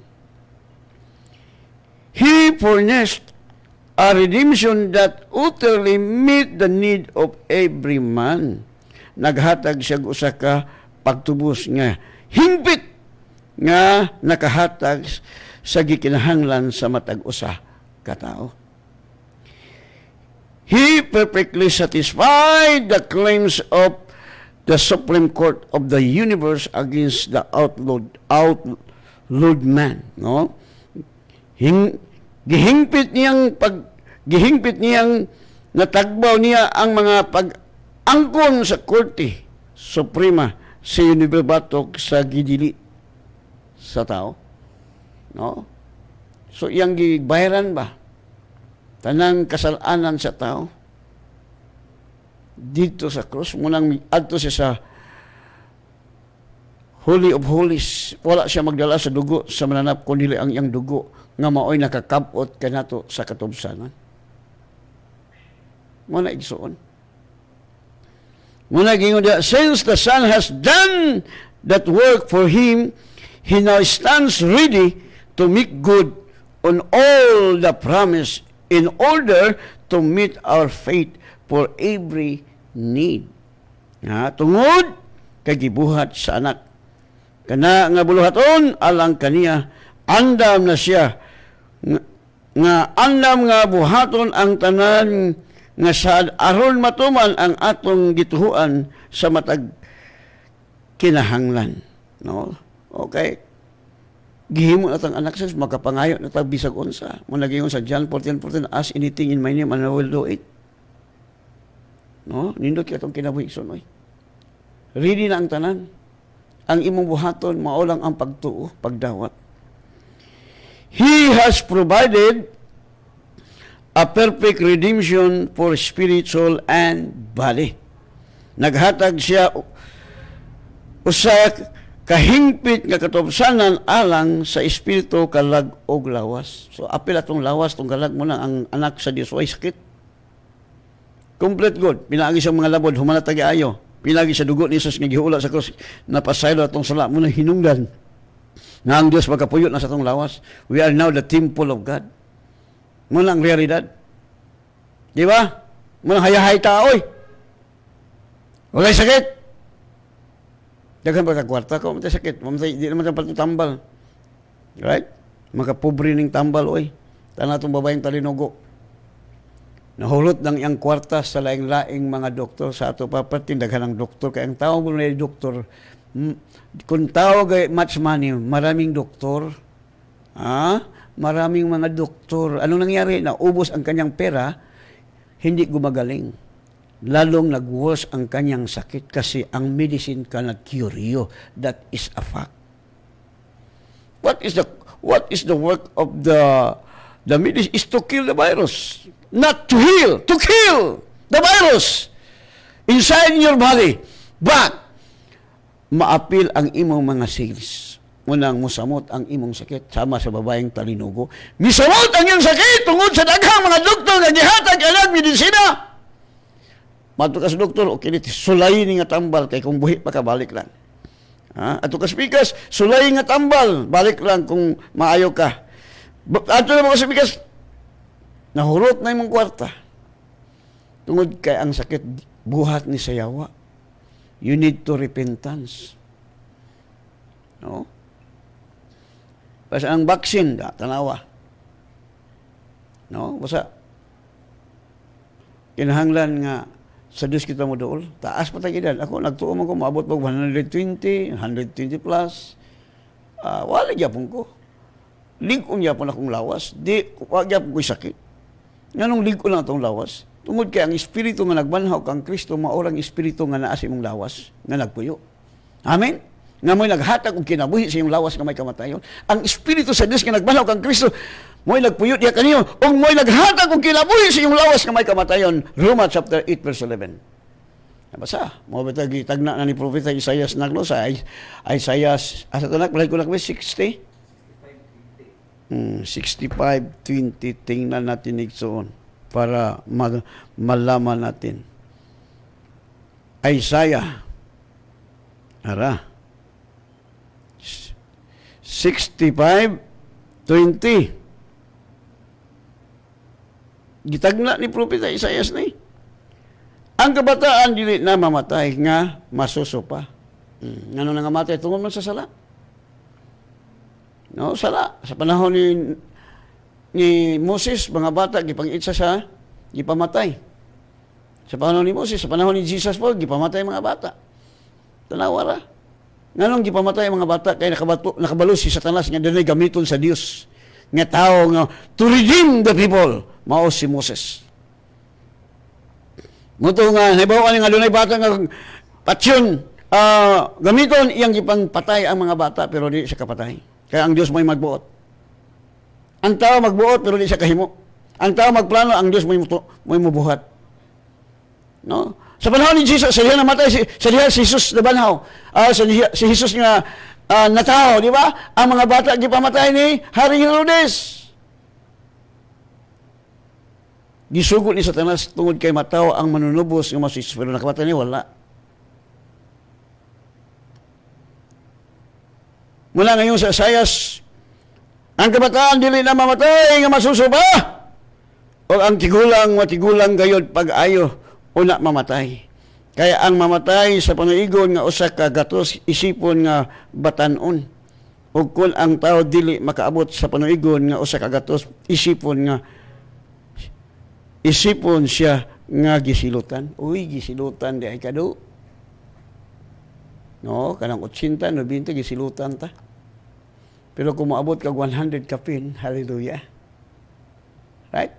He furnished a redemption that utterly meet the need of every man. Naghatag siya usa ka pagtubos nga hingpit nga nakahatag sa gikinahanglan sa matag usa ka tawo. He perfectly satisfied the claims of the Supreme Court of the universe against the outlawed man, no? Gihingpit niyang natagbaw niya ang mga pag-angkon sa Korte Suprema sa univerbatok sa gidili sa tao. No? So, iyang gibayaran ba? Tanang kasalanan sa tao. Dito sa krus, munang adto siya sa Holy of Holies. Wala siya magdala sa dugo sa mananap, kundi ang iyang dugo nga maoy nakakabot kanato sa katubsanan. Muna igsuon. Muna gingon dia, since the Son has done that work for him, he now stands ready to make good on all the promise in order to meet our faith for every need. Tungod kay gibuhat sa anak. Kana nga buluhaton alang kaniya, andam na siya nga andam nga buhaton ang tanan nga sad aron matuman ang atong gituhuan sa matag kinahanglan. No? Okay. Gihimo na tang anak sa makapangayo na tag bisag unsa. Mo nagingon sa John 14:14, ask anything in my name and I will do it. No? Nindot katong kinabuhi sunoy. Ready na ang tanan. Ang imong buhaton mao lang ang pagtuo, pagdawat. He has provided a perfect redemption for spiritual and body. Naghatag siya usa kahingpit nga katubsanan alang sa espiritu, kalag og lawas. So apil atong lawas tong kalag mo na ang anak sa Dios way sakit. Complete good. Pinaagi sa mga labod humanatag ayo. Pinagi sa dugo ni Jesus nga gihula sa krus, napasaylo atong sala mo na hinungdan. Nga ang Dios magkapuyot na sa atong lawas. We are now the temple of God. Mo ang realidad. Di ba? Mo hayahay ta oy. Walay sakit. Daghan ba ka kwarta ko matay sakit, mamatay di naman ta tambal. Right? Makapobre ning tambal oy. Tanan atong babayeng talinugo. Nahulot ng iyang kwarta sa laing-laing mga doktor sa ato papatin daghan ng doktor kay ang tawag mo na doktor kung tawag ay much money maraming doktor maraming mga doktor anong nangyari naubos ang kanyang pera hindi gumagaling lalong nag-worse ang kanyang sakit kasi ang medicine cannot cure you. That is a fact. What is the work of the medicine is to kill the virus. Not to heal, to kill the virus inside your body. But, maapil ang imong mga cells. Munang musamot ang imong sakit sama sa babaeng talinugo. Misamot ang iyong sakit tungod sa daghang mga doktor nga gihatag anang medisina. Madto ka sa doktor, okay, sulay ni nga tambal kay kung buhi pa ka balik lang. Ato ka spikas, sulay nga tambal, balik lang kung maayo ka. Ato na mga spikas, nahurot na imong kwarta. Tungod kay ang sakit buhat ni sayawa. You need to repentance. No? Basta ang vaccine, tanawa. No? Basta kinahanglan nga sa Diyos kita mo dool. Taas pa tayo edad. Ako, nagtuo mo ko, maabot pa 120, 120 plus. Wala gyapon ko. Ligon gyapon akong lawas. Di, wag gyapon ko'y sakit. Nganong ligon lang itong lawas. Tungod kay ang espiritu nga nagbanhaw kang Kristo, maorang espiritu nga naas imong lawas, nga nagpuyo. Amen? Nga mo'y naghatag og kinabuhi sa iyong lawas nga may kamatayon. Ang espiritu sa Dios nga nagbanhaw kang Kristo, mo'y nagpuyo diya kaniyo, o mo'y naghatag og kinabuhi sa iyong lawas nga may kamatayon. Romans chapter 8 verse 11. Nabasa, mo ba tagna na ni Propeta Isaiah nagno sa Isaiah, asa to balay ko 60? 65:20 tingnan natin igsoon para malaman natin. Isaiah 65:20 gitagna ni Propeta Isaiah ni. Ang kabataan dili na mamatay nga masusupa. Ngano nga matay tungod man sa sala? No, sala sa panahon ni Moses, mga bata gipangitsa sa gipamatay. Sa panahon ni Moses, sa panahon ni Jesus po gipamatay mga bata. Tanawa ra. Nganong gipamatay mga bata kay nakabalo si Satanas nga dinay gamiton sa Dios nga tao nga to redeem the people, mao si Moses. Muto nga hibaw ani nga dunay bata nga patsyon gamiton iyang gipang patay ang mga bata pero di siya kapatay. Kaya ang Dios mo'y magbuot. Ang tao magbuot pero di siya kahimo. Ang tao magplano, ang Dios mo'y mubuhat. No? Sa panahon ni Jesus, sa diha namatay si Jesus na banhaw. Si Jesus nga natao, di ba? Ang mga bata gipamatay ni Haring Herodes. Gisugot ni Satanas tungod kay mataw ang manunubos ng mga Jesus pero nakamatay niya wala. Mula ngayon sa Isaiah, ang kabataan dili na mamatay nga masusuba. O ang tigulang, matigulang gayod pag-ayo, una mamatay. Kaya ang mamatay sa panuigon nga usa ka gatos isipon nga batanon. Ug kun ang tao dili makaabot sa panuigon nga usa ka gatos isipon siya nga gisilutan. Uy, gisilutan di ay kado. No, kanang 80, 90 gisilutan ta. Pero kung maabot kag 100 kapin, hallelujah. Right?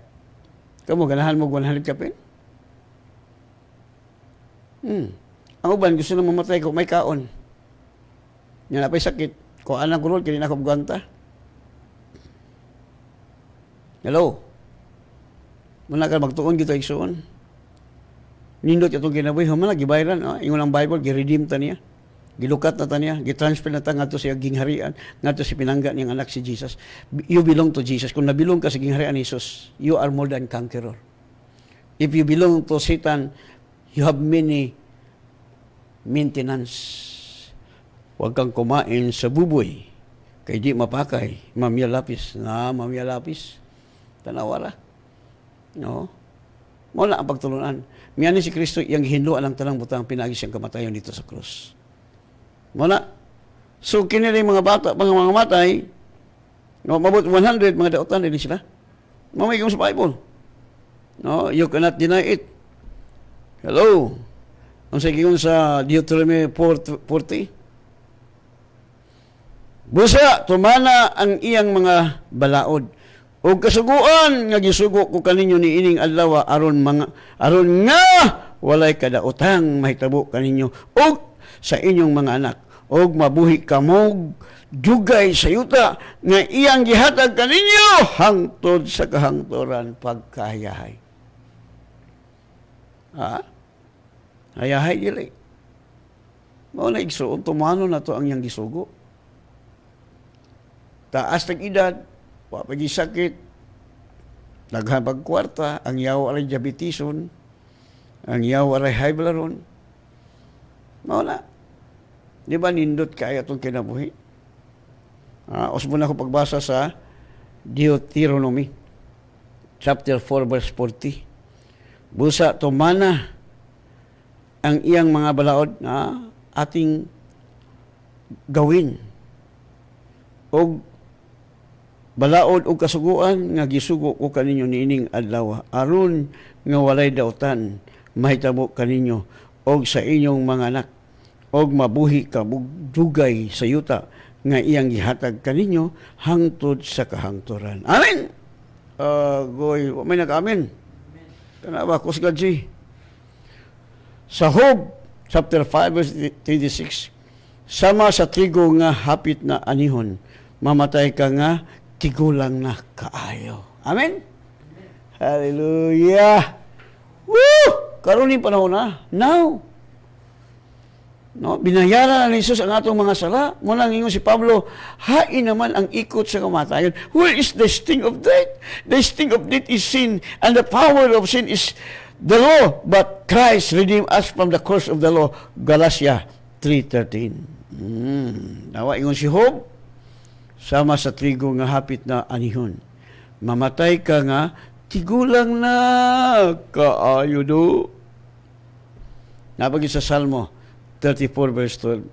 Kamu ganahan mo 100 kapin? Ang uban gusto na mamatay ko may kaon. Nga napay sakit. Kung anang kulod, kini na kubganta. Hello? Muna ka magtuon gito igsuon. Nindot itong kinabuhi, humana, gibayran. Ingon ang Bible, giredeem ta niya. Gilukat na ta niya. Gitransfer na ta nga to siya gingharian. Nga to si pinangga niyang anak si Jesus. You belong to Jesus. Kung nabilong ka sa gingharian ni Jesus, you are more than conqueror. If you belong to Satan, you have many maintenance. Huwag kang kumain sa buboy. Kay di mapakay. Mamya lapis. Mamya lapis. Tanawara. No? Mula ang pagtulunan. Miyani si Kristo, iyang hinluan ang tanang butang pinagi siyang kamatayon dito sa krus. Mula. So, kinili mga bata, mga matay, no, mabot 100, mga dautan, din sila. Mamay kong sa Bible. No, you cannot deny it. Hello? Ang sagiyon sa Deuteronomy 40, busa, tumana ang iyang mga balaod. O kasuguan nga gisugo ko kaninyo ni ining adlaw aron nga walay kadaotang mahitabo kaninyo og sa inyong mga anak. Og mabuhi kamog dugay sa yuta nga iyang gihatag kaninyo hangtod sa kahangturan pagkahayahay. Hayahay dili. Mao na igsuon tumano na to ang iyang gisugo. Taas ng edad, wapagi sakit, daghan pagkwarta, ang yaw alay diabetison, ang yaw alay high blood. Mawala. Di ba nindot kaya itong kinabuhi? Usbo na ako pagbasa sa Deuteronomy, chapter 4, verse 40. Busa, tumana ang iyang mga balaod na ating gawin. Og balaod og kasuguan nga gisugo ko kaninyo niining adlaw aron nga walay dautan mahitabo kaninyo og sa inyong mga anak og mabuhi ka dugay sa yuta nga iyang gihatag kaninyo hangtod sa kahangturan. Amen. Goy, may nag-amen. Kana ba kusgad si sa Job chapter 5 verse 36, sama sa trigo nga hapit na anihon, mamatay ka nga tigulang na kaayo. Amen? Hallelujah! Woo! Karon ni panahon na. Now. No, binayaran ni Jesus ang atong mga sala. Muna ngingon si Pablo, hain naman ang ikot sa kamatayon. Where is the sting of death? The sting of death is sin, and the power of sin is the law. But Christ redeemed us from the curse of the law. Galatia 3:13. Nawa ingon si Job, sama sa trigo nga hapit na anihon. Mamatay ka nga, tigulang na kaayo do. Napagi sa Salmo 34 verse 12.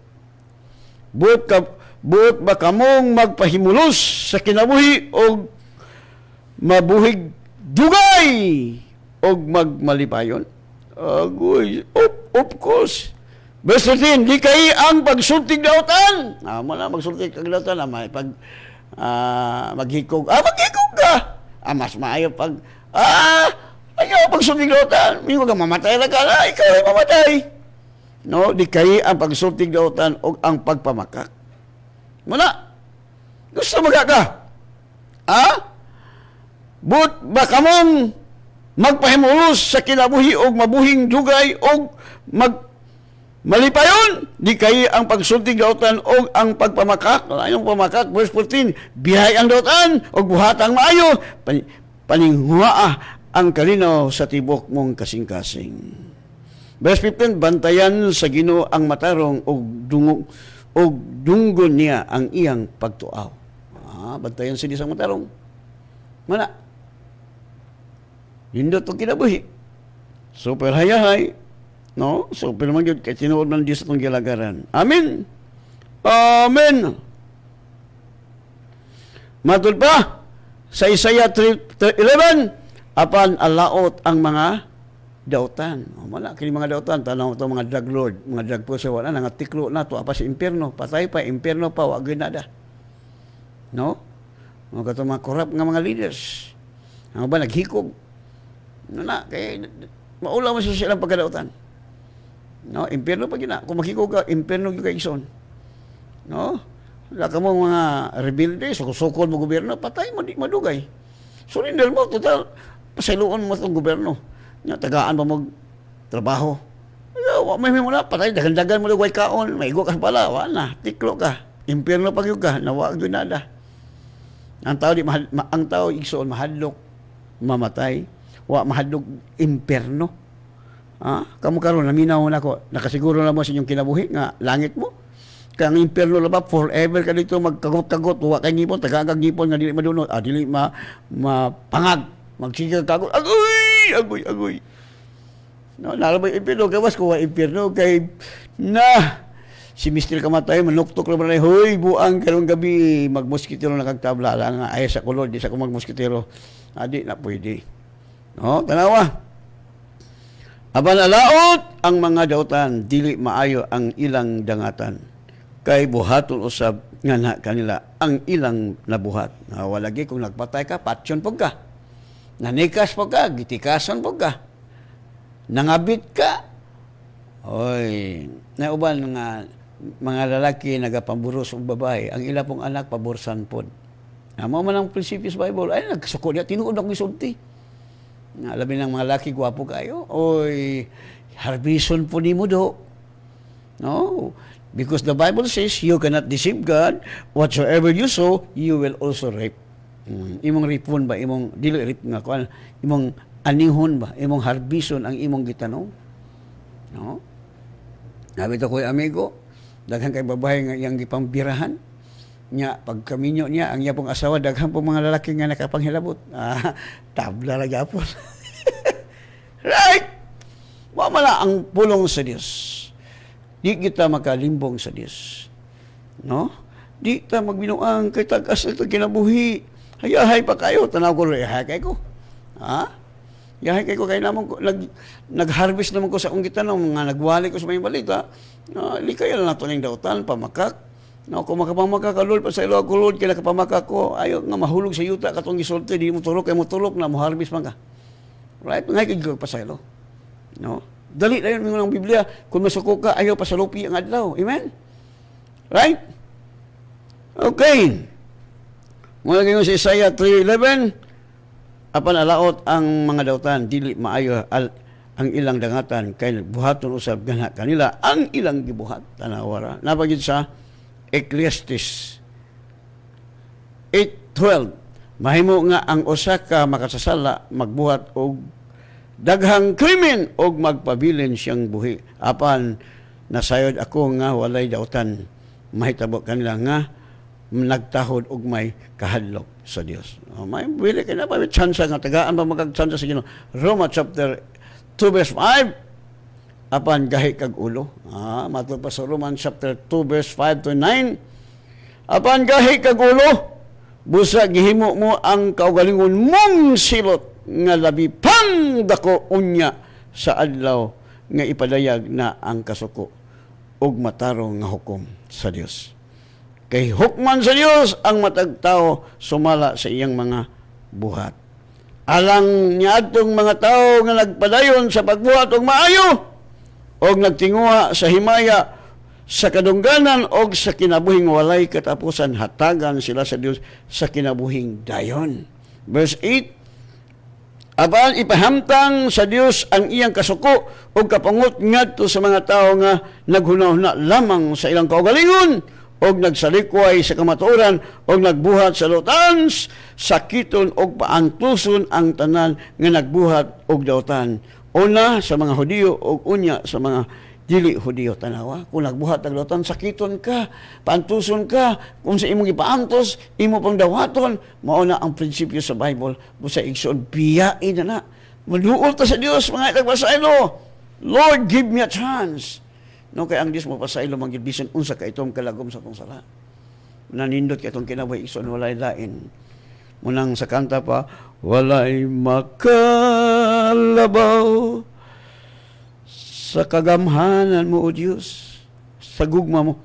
Buot ba kamong magpahimulos sa kinabuhi o mabuhig dugay o magmalipayon? Agoy, of course. Verse 13, di kayo ang pagsultig dautan. Mula magsultig kag dautan, may pag maghikog. Maghikog ka. Mas maayo pag, ayaw pagsultig dautan. May ka mamatay na ka na, ikaw ay mamatay. No, di kayo ang pagsultig dautan o ang pagpamakak. Muna, gusto magaka. But ba kamong magpahimulos sa kinabuhi o mabuhing dugay o malipayon, di kayo ang pagsultig dautan o ang pagpamakak. Ayong pamakak, verse 14, bihay ang dautan o buhatang maayo, paninghuaa ang kalinaw sa tibok mong kasing-kasing. Verse 15, bantayan sa Ginoo ang matarong o dunggon niya ang iyang pagtuaw. Bantayan sila sa matarong. Mana? Nindot itong kinabuhi. Super hayahay. No? Super naman yun. Kaya tinuod ng Diyos itong gilagaran. Amen. Amen. Matud pa, sa Isaiah 3:11, apan alaot ang mga dautan. Wala, kini mga dautan, tanaw ito mga drug lord, mga drug pusher, wala, nangatiklo na to, apa sa impyerno, patay pa, impyerno pa, wag nada. No? Mga katong mga corrupt nga mga leaders. Ang ba, naghikog. Na, kaya, maula mo sa silang pagkadautan. No? Impyerno pa gina. Kung maghikog ka, impyerno yung kaigsoon. No? Wala ka mo mga rebelde, sukol mo gobyerno, patay mo, di madugay. Surrender mo, total, pasailuon mo itong gobyerno. Nga, tagaan pa mo trabaho. May muna, patay, dagan-dagan mo lugay kaon, may igo ka pala, wala na, tiklo ka, impyerno pag yun ka, nawag yun nada. Ang tao, ang tao, igsoon, mahadlok, mamatay, mahadlok, impyerno. Kamu karon naminaw na ko, nakasiguro na mo sa inyong kinabuhi, nga, langit mo, kang impyerno na ba, forever ka dito, magkagot-kagot, huwa kay ngipon, tagagag ngipon, nga dili madunod, dili mapangag, magsigag kagot, agoy. No, nalabay impyerno, kawas ko, impyerno, kay, si Mr. Kamatay, manuktok na ba na, hoy, buang karong gabi, magmoskitero na kagtabla, lang, ay sa kulod, di sa kung magmoskitero, di na pwede. No, tanawa. Aban alaot ang mga dautan, dili maayo ang ilang dangatan. Kay buhaton usab nga na kanila ang ilang nabuhat. Walagi kung nagpatay ka, patsyon pog ka. Nanikas pog ka, gitikasan pog ka. Nangabit ka. Oy, nauban nga mga lalaki nagapamburos og babae, ang ila pong anak pabursan pod. Amo man ang prinsipyo sa Bible, ay nagsuko niya tinuod ang misulti. Alamin ng mga laki gwapo kayo. Oy, harbison po nimo do. No, because the Bible says you cannot deceive God. Whatsoever you sow, you will also reap. Imong ripon ba, imong dili rip nga kuan, imong anihon ba, imong harbison ang imong gitanong. No? Nabi to ko'y amigo, daghan kay babae nga iyang gipambirahan. Nya pagkaminyo niya ang iya pong asawa daghan po mga lalaki nga nakapanghilabot. Tabla ra gyapon. Right? Wala ang pulong sa Dios. Di kita makalimbong sa Dios. No? Di ta magbinuang kay tag-as ito kinabuhi. Hayahay pa kayo, tanaw ko hayahay kay ko. Yahay kay ko kay namon ko nag-harvest naman ko sa unggitan ng mga nagwali ko sa may balita. Likay na nato ning dautan pamakak. No, kung makapamakakalol pa sa ilo ako lord, kaya kapamaka ko, ayaw nga mahulog sa yuta, katong gisulti, di mo turok, kaya mo turok na, mo harvest man ka. Right? Ngay kagigog pa sa ilo. No? Dali na yun ng Biblia, kung masuko ka, ayaw pa sa lupi ang adlaw. Amen? Right? Okay. Mula ngayon sa Isaiah 3:11, apan alaot ang mga dautan, dili maayo ang ilang dangatan, kay buhaton usab gana kanila, ang ilang gibuhat. Tanawara. Napagid sa Ecclesiastes 8:12, mahimo nga ang usa ka makasasala magbuhat og daghang krimen og magpabilin siyang buhi. Apan nasayod ako nga walay dautan, mahitabo kanila nga nagtahod og may kahadlok sa Dios. May bili kay na pa chance nga tagaan pa magagchance sa Ginoo. Roma chapter 2 verse 5, apan gahi kag ulo. Matod pa sa Romans chapter 2 verse 5 to 9. Apan gahi kag ulo, busa gihimo mo ang kaugalingon mong silot nga labi pang dako unya sa adlaw nga ipadayag na ang kasuko ug matarong nga hukom sa Dios. Kay hukman sa Dios ang matag tao sumala sa iyang mga buhat. Alang niya atong mga tao nga nagpadayon sa pagbuhat og maayo, og nagtinguha sa himaya sa kadungganan og sa kinabuhing walay katapusan, hatagan sila sa Dios sa kinabuhing dayon. Verse 8, apan ipahamtang sa Dios ang iyang kasuko og kapangut ngadto sa mga tao nga naghunahuna lamang sa ilang kaugalingon og nagsalikway sa kamatuoran og nagbuhat sa lutan, sakiton og paantuson ang tanan nga nagbuhat og dautan. Una sa mga Hudiyo o unya sa mga dili Hudiyo. Tanawa, kung nagbuhat ng dautan, sakiton ka, paantuson ka, kung sa imong ipaantos, imo pang dawaton, mauna ang prinsipyo sa Bible, kung sa igsoon, biyain na. Maduol ta sa Dios mga nagpasaylo. Lord, give me a chance. No, kay ang Dios mo pasaylo manggid bisan unsa ka itong kalagom sa atong sala. Nanindot ka itong kinabuhi ison walay lain. Munang sa kanta pa, walay makalabaw sa kagamhanan mo, O Diyos, sa gugma mo.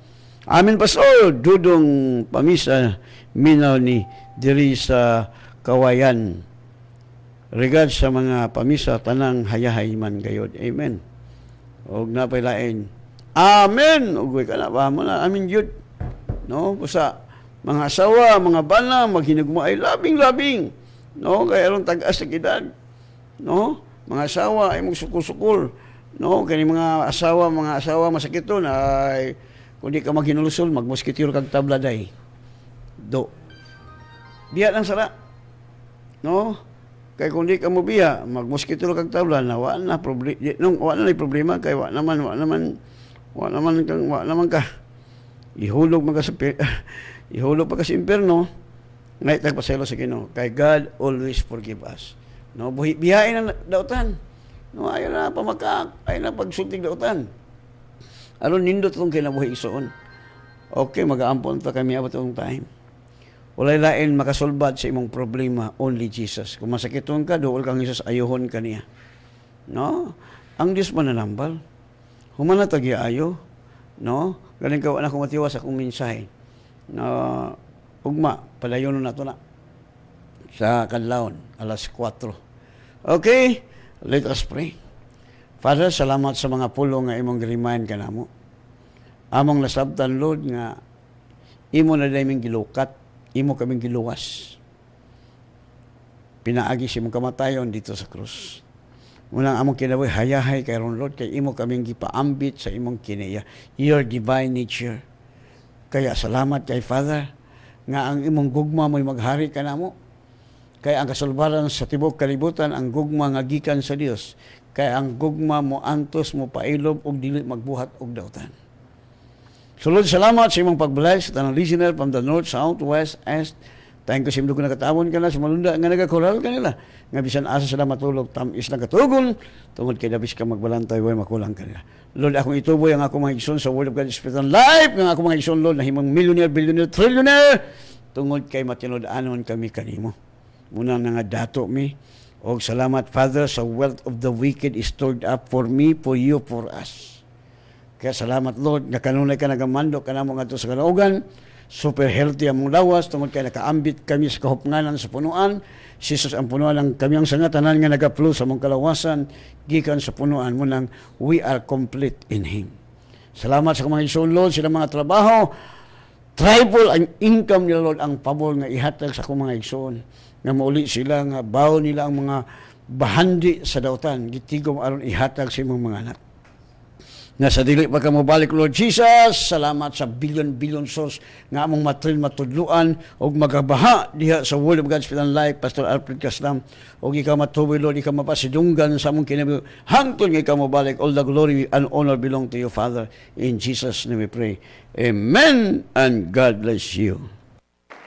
Amin, Pastor, dudong pamisa, minaw ni diri sa Kawayan. Regard sa mga pamisa, tanang hayahay man gayod. Amen. Og napailain. Amen! Ugoy ka na, ba mo na, amin yun. No? Kusa, mga asawa, mga bana, maghinagmo ay labing-labing. No? Kaya aron tag-as sa edad. No? Mga asawa ay magsukul-sukul. No? Kaya mga asawa masakit doon ay kung di ka maghinulusol, magmoskitiro kag tabladay. Do. Biya lang sara. No? Kaya kung di ka mo biya, magmoskitiro kag tabla na wala na problema kay wala naman ka. Ihulog man ka sa ihulog pa ka sa impierno. Ngay tagpasaylo sa Ginoo. Kay God always forgive us. No, biyain ang dautan. No, ayo na pamakak, ayo na pagsultig dautan. Aron nindot tong kinabuhi isoon. Okay, mag-aampon ta kami abot tong time. Walay lain makasolbad sa imong problema, only Jesus. Kung masakiton ka, dool kang Jesus, ayohon ka niya. No? Ang Diyos mananambal. Humana tagi ayo. No? Galing ka na kung matiwas akong mensahe. No, ugma, padayon na to na. Sa kadlawon, alas 4. Okay, let us pray. Father, salamat sa mga pulong nga imong remind ka namo. Among nasabtan, Lord, nga imo na daming gilukat, imo kaming giluwas. Pinaagi si imong kamatayon dito sa krus. Munang among kinabuhi hayahay kay ron, Lord, kay imo kaming gipaambit sa imong kinaya, your divine nature. Kaya salamat kay Father nga ang imong gugma mo'y maghari ka namo. Kaya ang kasulbaran sa tibok kalibutan ang gugma nga gikan sa Dios. Kaya ang gugma mo antos mo pailob og dili magbuhat og dautan. So Lord, salamat sa imong pag-bless sa tanang listener from the north, south, west, east. Thank you sa imong nakatawon ka na sa malunda nga nagakoral kanila. Nga bisan asa sila matulog, tamis na katugon, tungod kay dabis ka magbalantay, way makulang kanila. Lord, akong ituboy ang akong mga igsoon sa Word of God Spirit and Life, ng akong mga igsoon, Lord, na himang millionaire, billionaire, trillionaire, tungod kay matinod-anon kami kanimo. Muna nga dato mi, og salamat, Father, sa wealth of the wicked is stored up for me, for you, for us. Kaya salamat, Lord, nga kanunay ka nagamando ka namo ngadto sa kalaugan, super healthy among lawas, tungod kay nakaambit kami sa kahupnganan sa punuan, Jesus ang punuan ng kami ang sangatanan nga nagaplo sa mong kalawasan, gikan sa punuan mo nang we are complete in Him. Salamat sa mga igsoon, Lord, sila mga trabaho, triple ang income nila, Lord, ang pabor nga ihatag sa akong mga igsoon, nga mauli sila, nga bawo nila ang mga bahandi sa dautan, gitigom aron ihatag sa imong mga anak. Nga sa dili pa ka mobalik, Lord Jesus, salamat sa billion souls nga among matudluan og magabaha diha sa Word of God's Spirit and Life, Pastor Alfred Caslam, og ikaw matuboy, Lord, ikaw mapasidunggan sa among kinabuhi. Hangtod nga ikaw mobalik, all the glory and honor belong to you, Father. In Jesus' name we pray. Amen and God bless you.